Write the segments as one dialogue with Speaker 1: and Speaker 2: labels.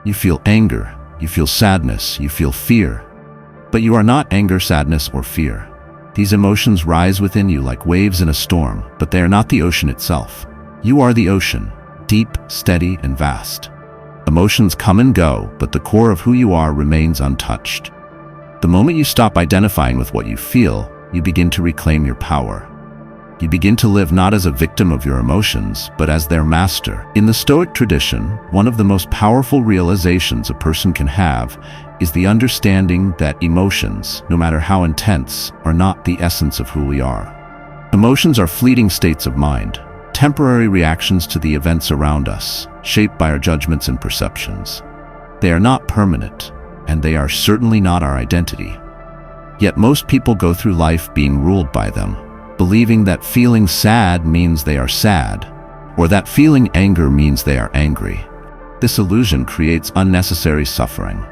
Speaker 1: You feel anger, you feel sadness, you feel fear. But you are not anger, sadness, or fear. These emotions rise within you like waves in a storm, but they are not the ocean itself. You are the ocean, deep, steady, and vast. Emotions come and go, but the core of who you are remains untouched. The moment you stop identifying with what you feel, you begin to reclaim your power. You begin to live not as a victim of your emotions, but as their master. In the Stoic tradition, one of the most powerful realizations a person can have is the understanding that emotions, no matter how intense, are not the essence of who we are. Emotions are fleeting states of mind, temporary reactions to the events around us, shaped by our judgments and perceptions. They are not permanent, and they are certainly not our identity. Yet most people go through life being ruled by them, believing that feeling sad means they are sad, or that feeling anger means they are angry. This illusion creates unnecessary suffering.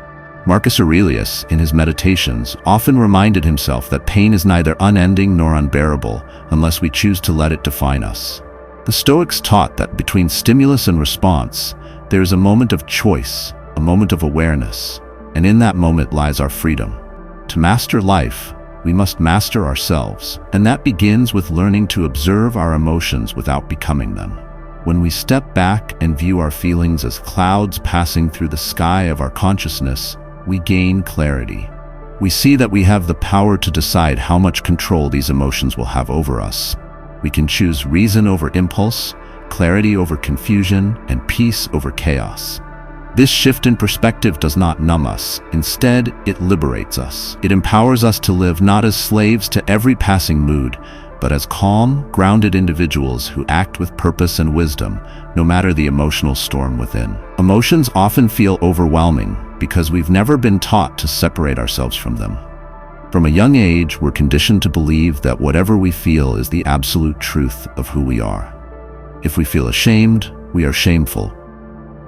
Speaker 1: Marcus Aurelius, in his Meditations, often reminded himself that pain is neither unending nor unbearable unless we choose to let it define us. The Stoics taught that between stimulus and response, there is a moment of choice, a moment of awareness, and in that moment lies our freedom. To master life, we must master ourselves, and that begins with learning to observe our emotions without becoming them. When we step back and view our feelings as clouds passing through the sky of our consciousness, we gain clarity. We see that we have the power to decide how much control these emotions will have over us. We can choose reason over impulse, clarity over confusion, and peace over chaos. This shift in perspective does not numb us. Instead, it liberates us. It empowers us to live not as slaves to every passing mood, but as calm, grounded individuals who act with purpose and wisdom, no matter the emotional storm within. Emotions often feel overwhelming because we've never been taught to separate ourselves from them. From a young age, we're conditioned to believe that whatever we feel is the absolute truth of who we are. If we feel ashamed, we are shameful.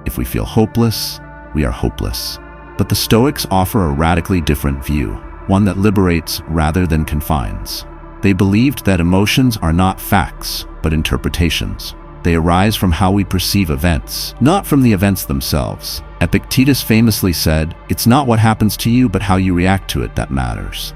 Speaker 1: If we feel hopeless, we are hopeless. But the Stoics offer a radically different view, one that liberates rather than confines. They believed that emotions are not facts, but interpretations. They arise from how we perceive events, not from the events themselves. Epictetus famously said, "It's not what happens to you, but how you react to it that matters."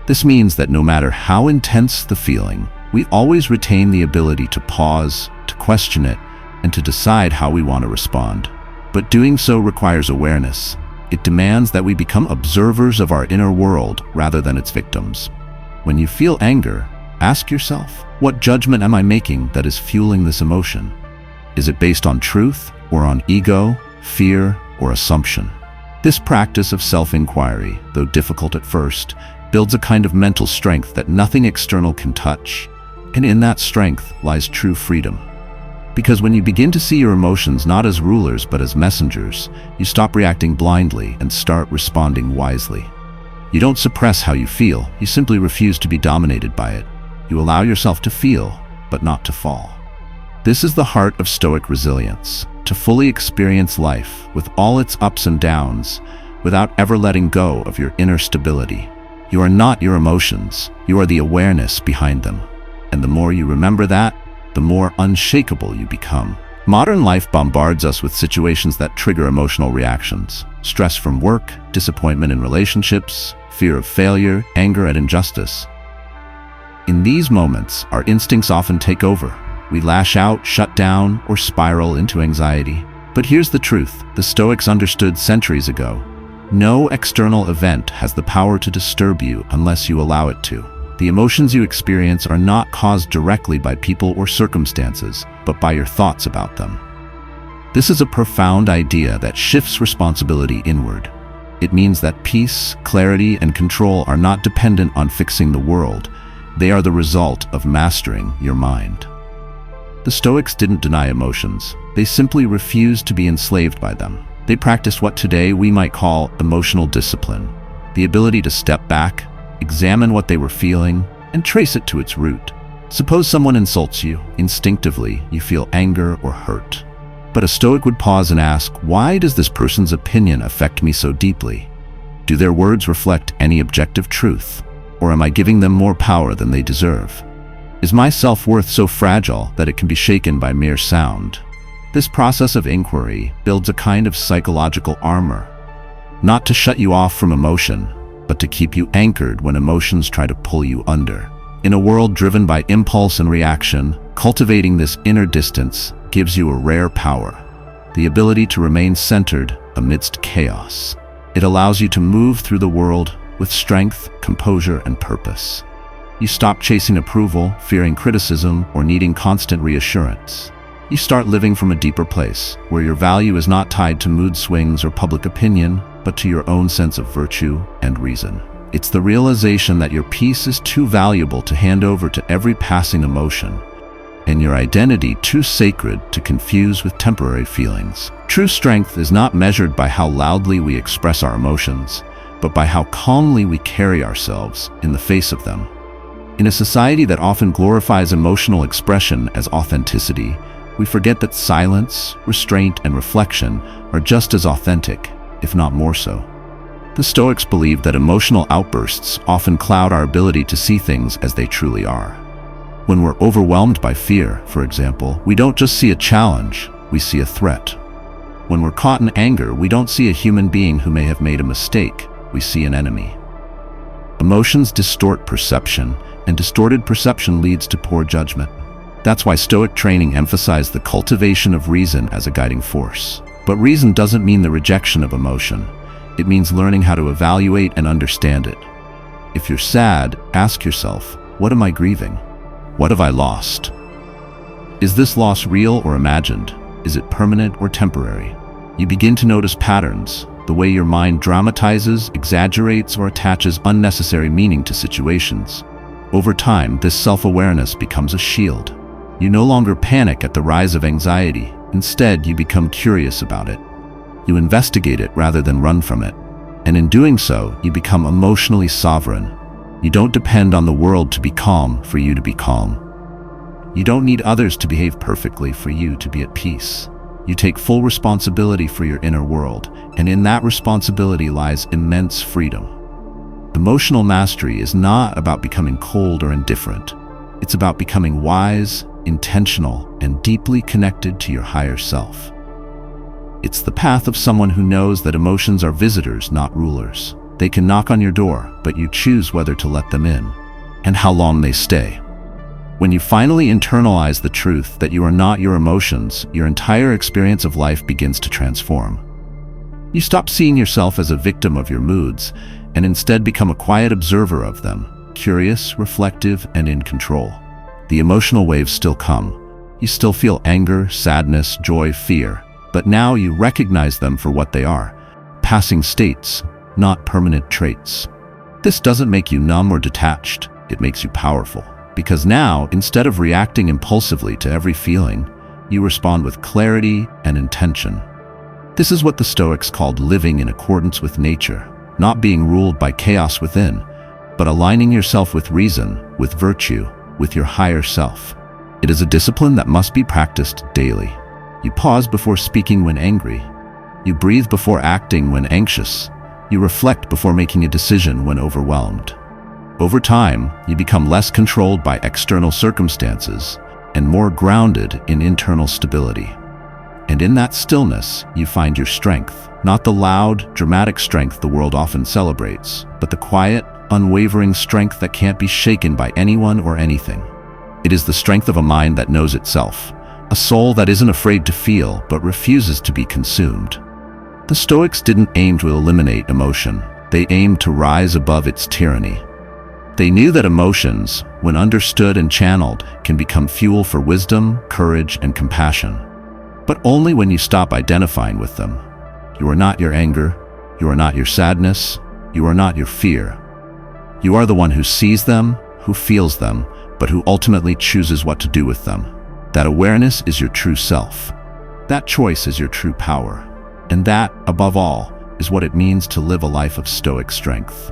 Speaker 1: This means that no matter how intense the feeling, we always retain the ability to pause, to question it, and to decide how we want to respond. But doing so requires awareness. It demands that we become observers of our inner world rather than its victims. When you feel anger, ask yourself, what judgment am I making that is fueling this emotion? Is it based on truth or on ego, fear, or assumption? This practice of self-inquiry, though difficult at first, builds a kind of mental strength that nothing external can touch, and in that strength lies true freedom. Because when you begin to see your emotions not as rulers but as messengers, you stop reacting blindly and start responding wisely. You don't suppress how you feel, you simply refuse to be dominated by it. You allow yourself to feel, but not to fall. This is the heart of Stoic resilience, to fully experience life with all its ups and downs without ever letting go of your inner stability. You are not your emotions, you are the awareness behind them. And the more you remember that, the more unshakable you become. Modern life bombards us with situations that trigger emotional reactions. Stress from work, disappointment in relationships, fear of failure, anger at injustice. In these moments, our instincts often take over. We lash out, shut down, or spiral into anxiety. But here's the truth. The Stoics understood centuries ago. No external event has the power to disturb you unless you allow it to. The emotions you experience are not caused directly by people or circumstances, but by your thoughts about them. This is a profound idea that shifts responsibility inward. It means that peace, clarity, and control are not dependent on fixing the world. They are the result of mastering your mind. The Stoics didn't deny emotions. They simply refused to be enslaved by them. They practiced what today we might call emotional discipline, the ability to step back, examine what they were feeling, and trace it to its root. Suppose someone insults you. Instinctively, you feel anger or hurt. But a Stoic would pause and ask, why does this person's opinion affect me so deeply? Do their words reflect any objective truth? Or am I giving them more power than they deserve? Is my self-worth so fragile that it can be shaken by mere sound? This process of inquiry builds a kind of psychological armor, not to shut you off from emotion, but to keep you anchored when emotions try to pull you under. In a world driven by impulse and reaction, cultivating this inner distance gives you a rare power, the ability to remain centered amidst chaos. It allows you to move through the world with strength, composure, and purpose. You stop chasing approval, fearing criticism, or needing constant reassurance. You start living from a deeper place, where your value is not tied to mood swings or public opinion, but to your own sense of virtue and reason. It's the realization that your peace is too valuable to hand over to every passing emotion, and your identity too sacred to confuse with temporary feelings. True strength is not measured by how loudly we express our emotions, but by how calmly we carry ourselves in the face of them. In a society that often glorifies emotional expression as authenticity, we forget that silence, restraint, and reflection are just as authentic, if not more so. The Stoics believed that emotional outbursts often cloud our ability to see things as they truly are. When we're overwhelmed by fear, for example, we don't just see a challenge, we see a threat. When we're caught in anger, we don't see a human being who may have made a mistake, we see an enemy. Emotions distort perception, and distorted perception leads to poor judgment. That's why Stoic training emphasized the cultivation of reason as a guiding force. But reason doesn't mean the rejection of emotion. It means learning how to evaluate and understand it. If you're sad, ask yourself, what am I grieving? What have I lost? Is this loss real or imagined? Is it permanent or temporary? You begin to notice patterns, the way your mind dramatizes, exaggerates, or attaches unnecessary meaning to situations. Over time, this self-awareness becomes a shield. You no longer panic at the rise of anxiety. Instead, you become curious about it. You investigate it rather than run from it. And in doing so, you become emotionally sovereign. You don't depend on the world to be calm for you to be calm. You don't need others to behave perfectly for you to be at peace. You take full responsibility for your inner world, and in that responsibility lies immense freedom. Emotional mastery is not about becoming cold or indifferent. It's about becoming wise, intentional, and deeply connected to your higher self. It's the path of someone who knows that emotions are visitors, not rulers. They can knock on your door, but you choose whether to let them in, and how long they stay. When you finally internalize the truth that you are not your emotions, your entire experience of life begins to transform. You stop seeing yourself as a victim of your moods, and instead become a quiet observer of them, curious, reflective, and in control. The emotional waves still come. You still feel anger, sadness, joy, fear, but now you recognize them for what they are, passing states, not permanent traits. This doesn't make you numb or detached, it makes you powerful. Because now, instead of reacting impulsively to every feeling, you respond with clarity and intention. This is what the Stoics called living in accordance with nature, not being ruled by chaos within, but aligning yourself with reason, with virtue, with your higher self. It is a discipline that must be practiced daily. You pause before speaking when angry. You breathe before acting when anxious. You reflect before making a decision when overwhelmed. Over time, you become less controlled by external circumstances and more grounded in internal stability. And in that stillness, you find your strength, not the loud, dramatic strength the world often celebrates, but the quiet, unwavering strength that can't be shaken by anyone or anything. It is the strength of a mind that knows itself, a soul that isn't afraid to feel but refuses to be consumed. The Stoics didn't aim to eliminate emotion. They aimed to rise above its tyranny. They knew that emotions, when understood and channeled, can become fuel for wisdom, courage, and compassion. But only when you stop identifying with them. You are not your anger. You are not your sadness. You are not your fear. You are the one who sees them, who feels them, but who ultimately chooses what to do with them. That awareness is your true self. That choice is your true power. And that, above all, is what it means to live a life of Stoic strength.